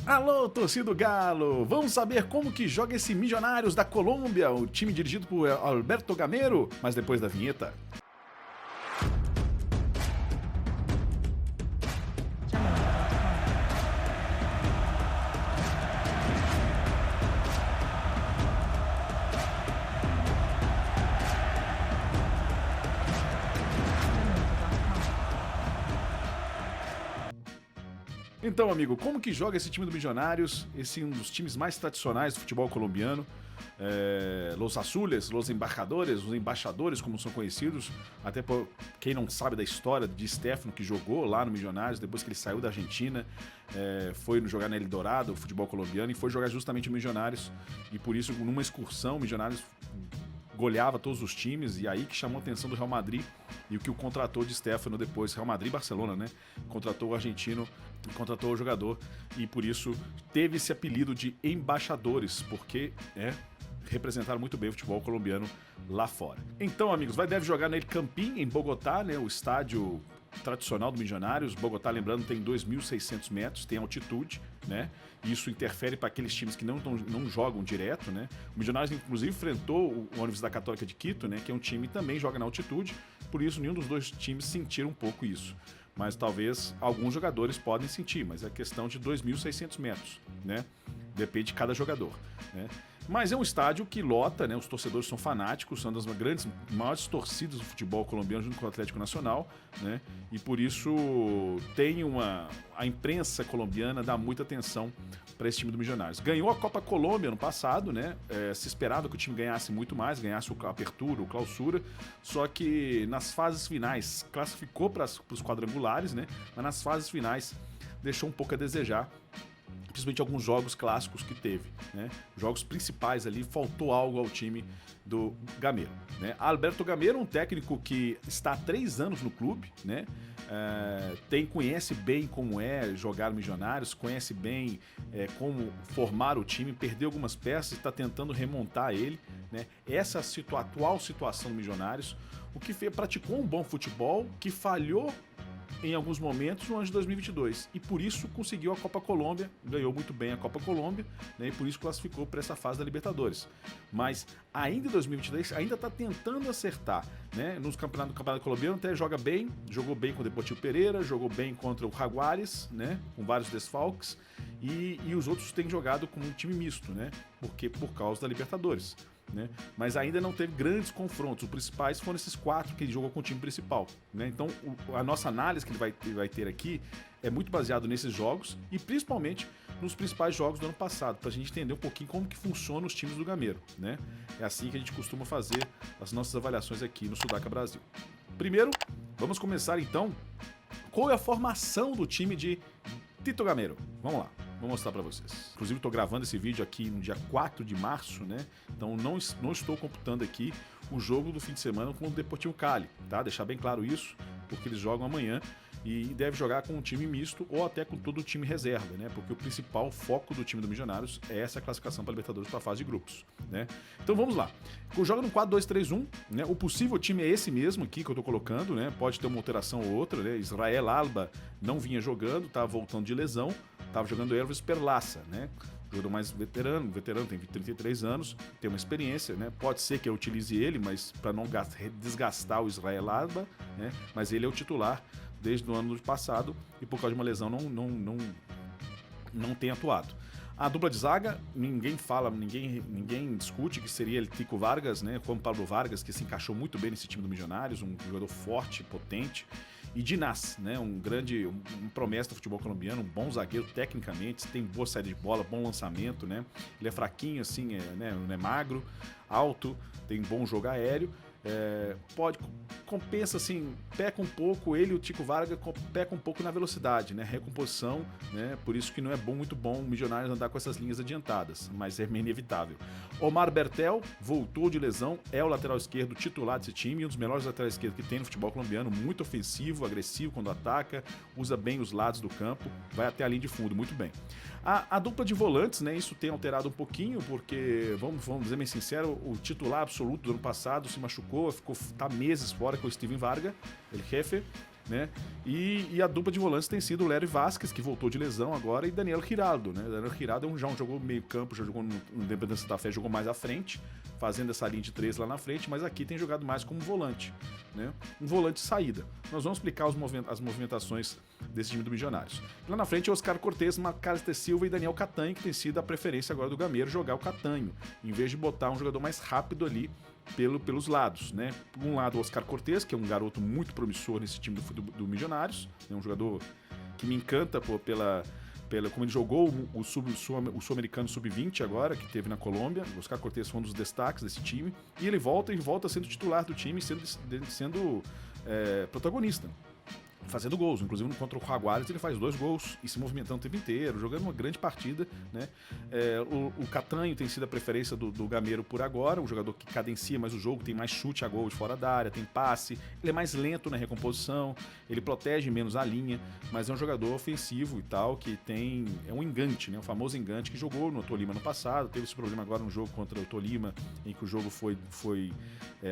Alô, torcida do Galo! Vamos saber como que joga esse Milionários da Colômbia, o time dirigido por Alberto Gamero, mas depois da vinheta. Então, amigo, como que joga esse time do Milionários? Esse é um dos times mais tradicionais do futebol colombiano. Los Azules, Los Embajadores, os embaixadores, como são conhecidos. Até por quem não sabe da história de Stefano, que jogou lá no Milionários, depois que ele saiu da Argentina, foi jogar na Eldorado, o futebol colombiano, e foi jogar justamente o Milionários. E por isso, numa excursão, o Milionários goleava todos os times, e aí que chamou a atenção do Real Madrid e o que o contratou de Stefano depois, Real Madrid e Barcelona, né? Contratou o argentino, contratou o jogador, e por isso teve esse apelido de embaixadores, porque representaram muito bem o futebol colombiano lá fora. Então, amigos, deve jogar no El Campín, em Bogotá, né? O estádio tradicional do Milionários. Bogotá, lembrando, tem 2.600 metros, tem altitude, né? Isso interfere para aqueles times que não jogam direto, né? O Milionários, inclusive, enfrentou a Universidade Católica de Quito, né? Que é um time que também joga na altitude, por isso nenhum dos dois times sentiram um pouco isso. Mas talvez alguns jogadores podem sentir, mas é questão de 2.600 metros, né? Depende de cada jogador, né? Mas é um estádio que lota, né? Os torcedores são fanáticos, são das maiores torcidas do futebol colombiano junto com o Atlético Nacional, né? E por isso a imprensa colombiana dá muita atenção para esse time do Milionários. Ganhou a Copa Colômbia no passado, né? Se esperava que o time ganhasse muito mais, ganhasse a Apertura, o Clausura, só que nas fases finais classificou para os quadrangulares, né? Mas nas fases finais deixou um pouco a desejar, principalmente alguns jogos clássicos que teve, né? Jogos principais ali, faltou algo ao time do Gamero, né? Alberto Gamero, um técnico que está há 3 anos no clube, né? Conhece bem como é jogar Milionários, conhece bem como formar o time, perdeu algumas peças e está tentando remontar ele, né? Essa atual situação do Milionários, o que praticou um bom futebol, que falhou em alguns momentos no ano de 2022, e por isso conseguiu a Copa Colômbia, ganhou muito bem a Copa Colômbia, né, e por isso classificou para essa fase da Libertadores. Mas ainda em 2023 ainda está tentando acertar, né? No campeonato colombiano até jogou bem com o Deportivo Pereira, jogou bem contra o Jaguares, né, com vários desfalques, e os outros têm jogado como um time misto, né, por causa da Libertadores, né? Mas ainda não teve grandes confrontos. Os principais foram esses 4 que ele jogou com o time principal, né? Então a nossa análise que ele vai ter aqui é muito baseado nesses jogos e principalmente nos principais jogos do ano passado, para a gente entender um pouquinho como que funciona os times do Gamero, né? É assim que a gente costuma fazer as nossas avaliações aqui no Sudaca Brasil. Primeiro, vamos começar então. Qual é a formação do time de Tito Gamero? Vamos lá. Vou mostrar para vocês. Inclusive, estou gravando esse vídeo aqui no dia 4 de março, né? Então, não estou computando aqui o jogo do fim de semana com o Deportivo Cali, tá? Deixar bem claro isso, porque eles jogam amanhã e deve jogar com um time misto ou até com todo o time reserva, né? Porque o principal foco do time do Milionários é essa classificação para a Libertadores para a fase de grupos, né? Então, vamos lá. Joga no 4-2-3-1, né? O possível time é esse mesmo aqui que eu estou colocando, né? Pode ter uma alteração ou outra, né? Israel Alba não vinha jogando, estava voltando de lesão. Estava jogando Elvis Perlaza, né? Jogador mais veterano, tem 33 anos, tem uma experiência, né? Pode ser que eu utilize ele, mas para não desgastar o Israel Alba, né? Mas ele é o titular desde o ano passado e por causa de uma lesão não tem atuado. A dupla de zaga, ninguém discute que seria ele Tico Vargas, né? Como Pablo Vargas, que se encaixou muito bem nesse time do Milionários, um jogador forte, potente. E Dinas, né? Um promessa do futebol colombiano, um bom zagueiro tecnicamente, tem boa saída de bola, bom lançamento, né? Ele é fraquinho assim, não é magro, alto, tem bom jogo aéreo. Compensa assim, peca um pouco, ele e o Tico Vargas peca um pouco na velocidade, né? Recomposição, né? Por isso que não é muito bom o Milionários andar com essas linhas adiantadas, mas é meio inevitável. Omar Bertel voltou de lesão, é o lateral esquerdo titular desse time, um dos melhores laterais esquerdos que tem no futebol colombiano, muito ofensivo, agressivo quando ataca, usa bem os lados do campo, vai até a linha de fundo, muito bem. A dupla de volantes, né? Isso tem alterado um pouquinho, porque, vamos dizer bem sincero, o titular absoluto do ano passado se machucou, tá meses fora com o Steven Vargas, ele jefe, né? E a dupla de volantes tem sido o Léo Vasquez, que voltou de lesão agora, e Daniel Giraldo, né? Daniel Giraldo já jogou meio campo, já jogou no Independência da Fé, jogou mais à frente, fazendo essa linha de 3 lá na frente, mas aqui tem jogado mais como volante, né? Um volante de saída. Nós vamos explicar as movimentações desse time do Milionários. Lá na frente, Oscar Cortez, Macalister Silva e Daniel Catanho, que tem sido a preferência agora do Gameiro, jogar o Catanho, em vez de botar um jogador mais rápido ali pelos lados, né? Por um lado, o Oscar Cortez, que é um garoto muito promissor nesse time do Milionários, é um jogador que me encanta pela como ele jogou o Sul-Americano Sub-20 agora, que teve na Colômbia. O Oscar Cortez foi um dos destaques desse time, e ele volta sendo titular do time, sendo protagonista, fazendo gols. Inclusive contra o Jaguares ele faz 2 gols e se movimentando o tempo inteiro, jogando uma grande partida, né? O Catanho tem sido a preferência do Gameiro por agora, um jogador que cadencia mais o jogo, tem mais chute a gol de fora da área, tem passe, ele é mais lento na recomposição, ele protege menos a linha, mas é um jogador ofensivo e tal, que é um engante, né? O famoso engante que jogou no Tolima no passado, teve esse problema agora no jogo contra o Tolima, em que o jogo foi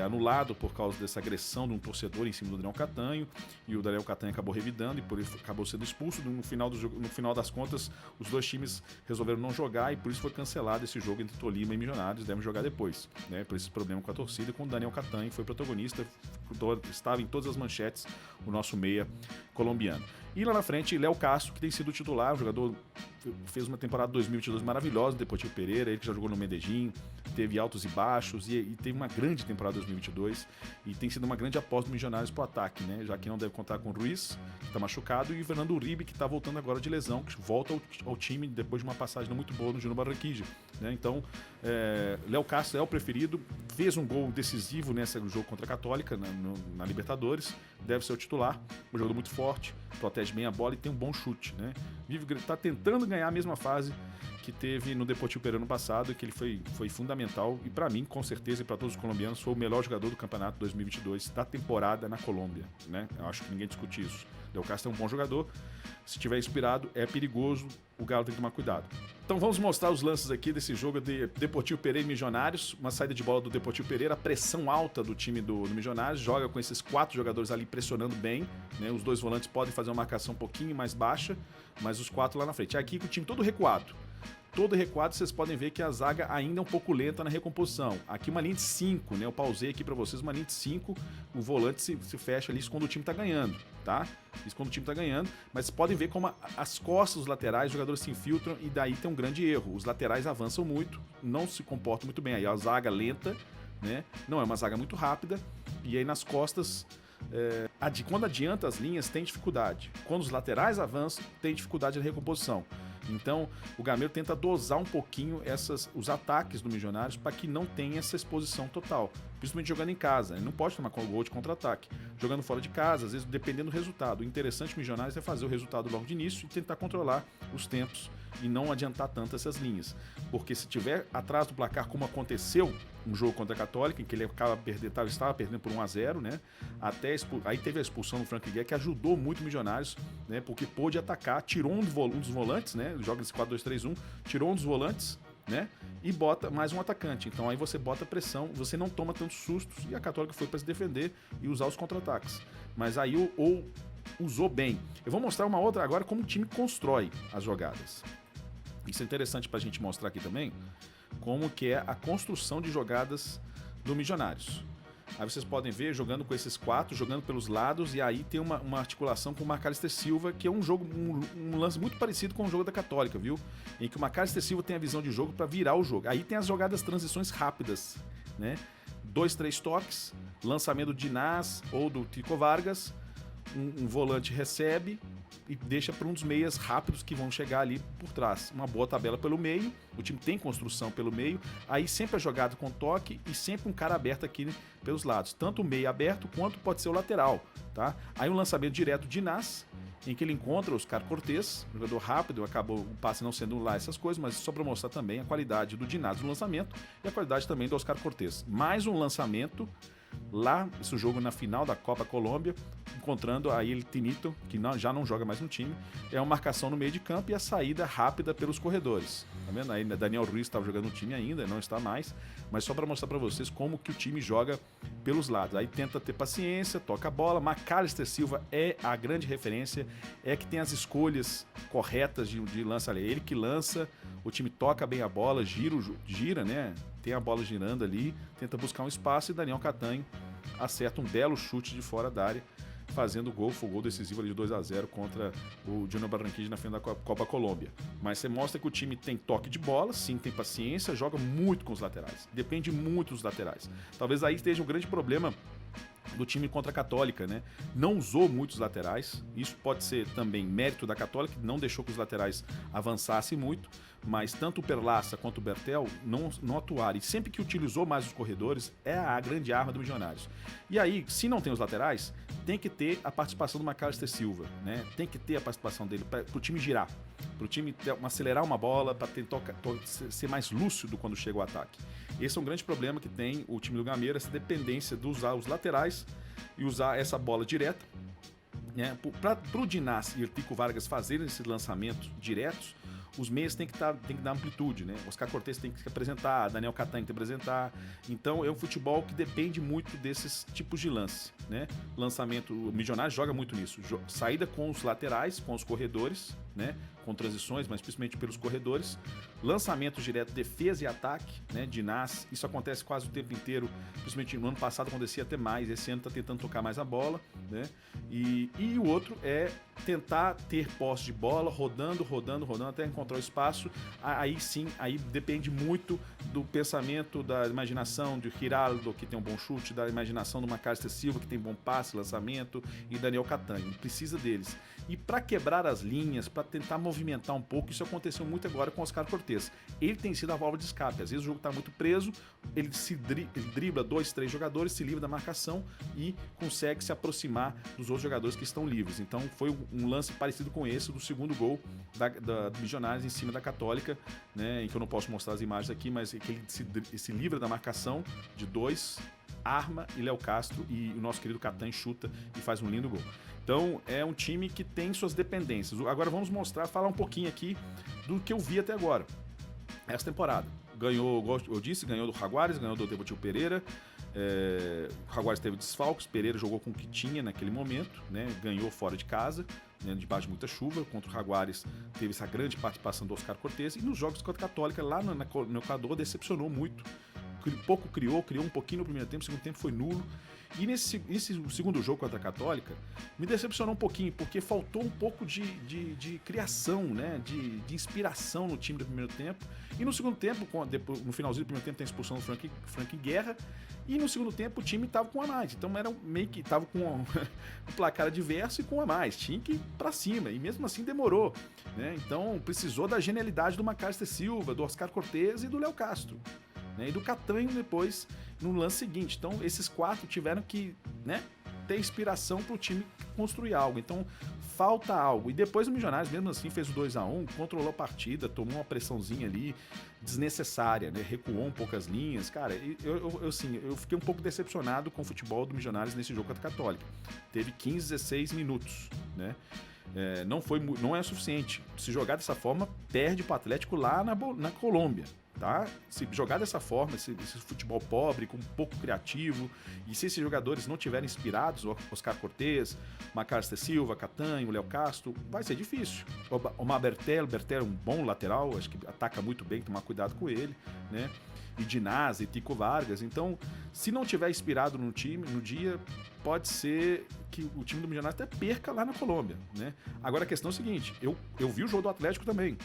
anulado por causa dessa agressão de um torcedor em cima do Daniel Catanho, e o Daniel Catanho acabou revidando e por isso acabou sendo expulso. No final das contas, os 2 times resolveram não jogar e por isso foi cancelado esse jogo entre Tolima e Milionários. Devem jogar depois, né? Por esse problema com a torcida, com o Daniel Catanho, que foi protagonista, estava em todas as manchetes, o nosso meia colombiano. E lá na frente, Léo Castro, que tem sido titular, o jogador fez uma temporada 2022 maravilhosa no Deportivo Pereira, ele que já jogou no Medellín, teve altos e baixos e teve uma grande temporada 2022 e tem sido uma grande aposta do Milionários pro ataque, né? Já que não deve contar com o Ruiz, que tá machucado, e o Fernando Uribe, que tá voltando agora de lesão, que volta ao time depois de uma passagem não muito boa no Júnior Barranquilla, né? Então, Léo Castro é o preferido, fez um gol decisivo nesse jogo contra a Católica na Libertadores, deve ser o titular, um jogador muito forte, protege bem a bola e tem um bom chute, né? Tá tentando ganhar a mesma fase que teve no Deportivo Pereira no passado, que ele foi fundamental, e para mim, com certeza, e para todos os colombianos, foi o melhor jogador do campeonato 2022 da temporada na Colômbia, né? Eu acho que ninguém discute isso. Léo Castro é um bom jogador, se tiver inspirado, é perigoso, o Galo tem que tomar cuidado. Então vamos mostrar os lances aqui desse jogo de Deportivo Pereira e Milionários, uma saída de bola do Deportivo Pereira, a pressão alta do time do Milionários, joga com esses 4 jogadores ali pressionando bem, né? Os 2 volantes podem fazer uma marcação um pouquinho mais baixa, mas os 4 lá na frente. Aqui com o time todo recuado, vocês podem ver que a zaga ainda é um pouco lenta na recomposição. Aqui uma linha de 5, né? Eu pausei aqui para vocês, uma linha de 5, o volante se fecha ali, isso quando o time tá ganhando, tá? Isso quando o time tá ganhando, mas podem ver como as costas dos laterais, os jogadores se infiltram e daí tem um grande erro. Os laterais avançam muito, não se comportam muito bem. Aí a zaga lenta, né? Não é uma zaga muito rápida, e aí nas costas, quando adianta as linhas, tem dificuldade. Quando os laterais avançam, tem dificuldade na recomposição. Então, o Gameiro tenta dosar um pouquinho os ataques do Milionários para que não tenha essa exposição total, principalmente jogando em casa. Ele não pode tomar gol de contra-ataque. Jogando fora de casa, às vezes dependendo do resultado. O interessante do Milionários é fazer o resultado logo de início e tentar controlar os tempos e não adiantar tanto essas linhas. Porque se tiver atrás do placar, como aconteceu um jogo contra a Católica, em que ele estava perdendo por 1-0, né? Aí teve a expulsão do Frank Guerra, que ajudou muito o Milionários, né? Porque pôde atacar, tirou um dos volantes, né? Joga esse 4-2-3-1, tirou um dos volantes, né? E bota mais um atacante. Então aí você bota pressão, você não toma tantos sustos, e a Católica foi para se defender e usar os contra-ataques. Mas aí usou bem. Eu vou mostrar uma outra agora, como o time constrói as jogadas. Isso é interessante para a gente mostrar aqui também, como que é a construção de jogadas do Milionários. Aí vocês podem ver, jogando com esses 4, jogando pelos lados, e aí tem uma articulação com o Macalister Silva, que é um lance muito parecido com o jogo da Católica, viu? Em que o Macalister Silva tem a visão de jogo para virar o jogo. Aí tem as jogadas transições rápidas, né? 2, 3 toques, lançamento do Dinás ou do Tico Vargas, um volante recebe e deixa para um dos meias rápidos que vão chegar ali por trás. Uma boa tabela pelo meio, o time tem construção pelo meio, aí sempre é jogado com toque e sempre um cara aberto aqui pelos lados, tanto o meio aberto quanto pode ser o lateral, tá? Aí um lançamento direto de Nas, em que ele encontra o Oscar Cortez, jogador rápido, acabou o passe não sendo lá essas coisas, mas só para mostrar também a qualidade do Dinás no lançamento e a qualidade também do Oscar Cortez. Mais um lançamento lá, esse jogo na final da Copa Colômbia, encontrando a El Tinito, que já não joga mais no time. É uma marcação no meio de campo e a saída rápida pelos corredores. Tá vendo? Aí Daniel Ruiz estava jogando no time ainda, não está mais, mas só para mostrar para vocês como que o time joga pelos lados. Aí tenta ter paciência, toca a bola. Macalister Silva é a grande referência, é que tem as escolhas corretas de lança ali. Ele que lança, o time toca bem a bola, gira, né? Tem a bola girando ali, tenta buscar um espaço e Daniel Catanho acerta um belo chute de fora da área, fazendo o gol decisivo ali de 2-0 contra o Junior Barranquilla na final da Copa Colômbia. Mas você mostra que o time tem toque de bola, sim, tem paciência, joga muito com os laterais, depende muito dos laterais. Talvez aí esteja um grande problema do time contra a Católica, né? Não usou muitos laterais, isso pode ser também mérito da Católica, que não deixou que os laterais avançassem muito, mas tanto o Perlaça quanto o Bertel não atuaram, e sempre que utilizou mais os corredores, é a grande arma do Milionários. E aí, se não tem os laterais, tem que ter a participação do Macalister Silva, né? Tem que ter a participação dele para o time girar, para o time acelerar uma bola, para tentar ser mais lúcido quando chega o ataque. Esse é um grande problema que tem o time do Gameira, essa dependência de usar os laterais e usar essa bola direta, né? Para o Dinás e o Tico Vargas fazerem esses lançamentos diretos, os meias têm que dar amplitude, né? Oscar Cortez tem que se apresentar, Daniel Catanho tem que apresentar. Então é um futebol que depende muito desses tipos de lance, né? Lançamento, o Milionário joga muito nisso. Saída com os laterais, com os corredores, né? Com transições, mas principalmente pelos corredores. Lançamento direto, defesa e ataque, né? Dinás, isso acontece quase o tempo inteiro, principalmente no ano passado acontecia até mais, esse ano está tentando tocar mais a bola, né? E o outro é tentar ter posse de bola, rodando até encontrar o espaço. Aí sim, aí depende muito do pensamento, da imaginação de Giraldo, que tem um bom chute, da imaginação do Macalister Silva, que tem bom passe, lançamento, e Daniel Catanho. Precisa deles. E para quebrar as linhas, para tentar movimentar um pouco, isso aconteceu muito agora com o Oscar Cortez. Ele tem sido a válvula de escape. Às vezes o jogo está muito preso, ele dribla 2, 3 jogadores, se livra da marcação e consegue se aproximar dos outros jogadores que estão livres. Então foi um lance parecido com esse do segundo gol do Milionários em cima da Católica, né, em que eu não posso mostrar as imagens aqui, mas que ele se livra da marcação de 2, arma e Léo Castro, e o nosso querido Catanho chuta e faz um lindo gol. Então é um time que tem suas dependências. Agora vamos falar um pouquinho aqui do que eu vi até agora. Essa temporada. Ganhou, eu disse, ganhou do Jaguares, ganhou do Deportivo Pereira. O Jaguares teve desfalques, Pereira jogou com o que tinha naquele momento, né? Ganhou fora de casa, né? Debaixo de muita chuva. Contra o Jaguares teve essa grande participação do Oscar Cortez. E nos jogos contra a Católica, lá no Equador, decepcionou muito. Pouco criou um pouquinho no primeiro tempo, o segundo tempo foi nulo. E nesse segundo jogo contra a Católica, me decepcionou um pouquinho, porque faltou um pouco de criação, né? De inspiração no time do primeiro tempo. E no segundo tempo, no finalzinho do primeiro tempo, tem a expulsão do Frank Guerra. E no segundo tempo o time estava com um a mais. Então era meio que estava com um placar adverso e com um a mais. Tinha que ir para cima. E mesmo assim demorou, né? Então precisou da genialidade do Macalister Silva, do Oscar Cortez e do Léo Castro, né? E do Catanho depois no lance seguinte. Então esses 4 tiveram que, né, ter inspiração para o time construir algo. Então falta algo. E depois o Milionários mesmo assim fez o 2-1, controlou a partida, tomou uma pressãozinha ali desnecessária, né? Recuou um pouco as linhas. Cara, eu fiquei um pouco decepcionado com o futebol do Milionários nesse jogo contra a Católica. Teve 15, 16 minutos, né? Não é suficiente. Se jogar dessa forma, perde para o Atlético lá na Colômbia. Tá? Se jogar dessa forma, esse futebol pobre, com pouco criativo, e se esses jogadores não tiverem inspirados, o Oscar Cortez, Macalister Silva, Catanho, Léo Castro, vai ser difícil. O Bertel é um bom lateral, acho que ataca muito bem, tomar cuidado com ele, né? E Dinás e Tico Vargas. Então, se não tiver inspirado no time, no dia, pode ser que o time do Milionário até perca lá na Colômbia, né? Agora a questão é a seguinte, eu vi o jogo do Atlético também,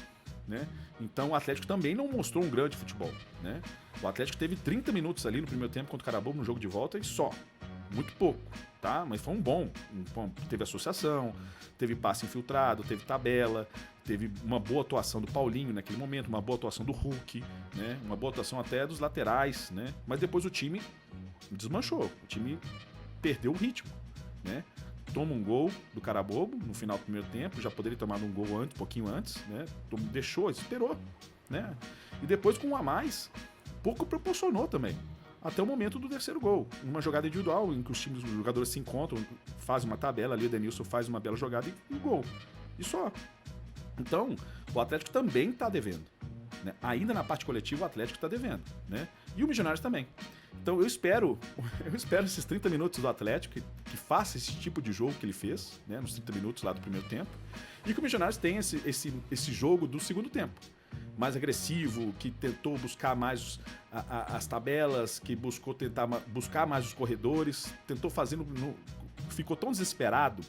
né? Então o Atlético também não mostrou um grande futebol, né? O Atlético teve 30 minutos ali no primeiro tempo contra o Carabobo no jogo de volta e só, muito pouco, tá? Mas foi um bom, teve associação, teve passe infiltrado, teve tabela, teve uma boa atuação do Paulinho naquele momento, uma boa atuação do Hulk, né? Uma boa atuação até dos laterais, né? Mas depois o time desmanchou, o time perdeu o ritmo, né? Toma um gol do Carabobo no final do primeiro tempo, já poderia ter tomado um gol antes, um pouquinho antes, né? Esperou, né? E depois com um a mais, pouco proporcionou também, até o momento do terceiro gol. Uma jogada individual, em que os jogadores se encontram, fazem uma tabela ali, o Edenilson faz uma bela jogada e gol. E só. Então, o Atlético também está devendo. Né? Ainda na parte coletiva, o Atlético está devendo. Né? E o Milionários também. Então eu espero esses 30 minutos do Atlético que faça esse tipo de jogo que ele fez, né, nos 30 minutos lá do primeiro tempo, e que o Milionários tenha esse jogo do segundo tempo. Mais agressivo, que tentou buscar mais as tabelas, que buscou buscar mais os corredores, tentou fazer ficou tão desesperado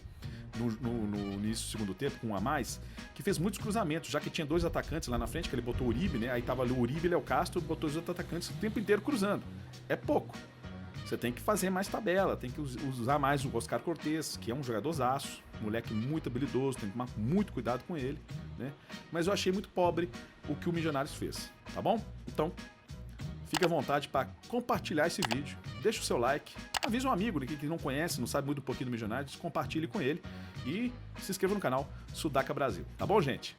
no início do segundo tempo, com um a mais, que fez muitos cruzamentos, já que tinha dois atacantes lá na frente, que ele botou o Uribe, né? Aí tava ali o Uribe e o Léo Castro, botou os outros atacantes o tempo inteiro cruzando. É pouco. Você tem que fazer mais tabela, tem que usar mais o Oscar Cortez, que é um jogadorzaço, moleque muito habilidoso, tem que tomar muito cuidado com ele, né? Mas eu achei muito pobre o que o Milionários fez, tá bom? Então, fique à vontade para compartilhar esse vídeo, deixa o seu like, avisa um amigo que não conhece, não sabe muito um pouquinho do Milionários, compartilhe com ele e se inscreva no canal Sudaca Brasil, tá bom, gente?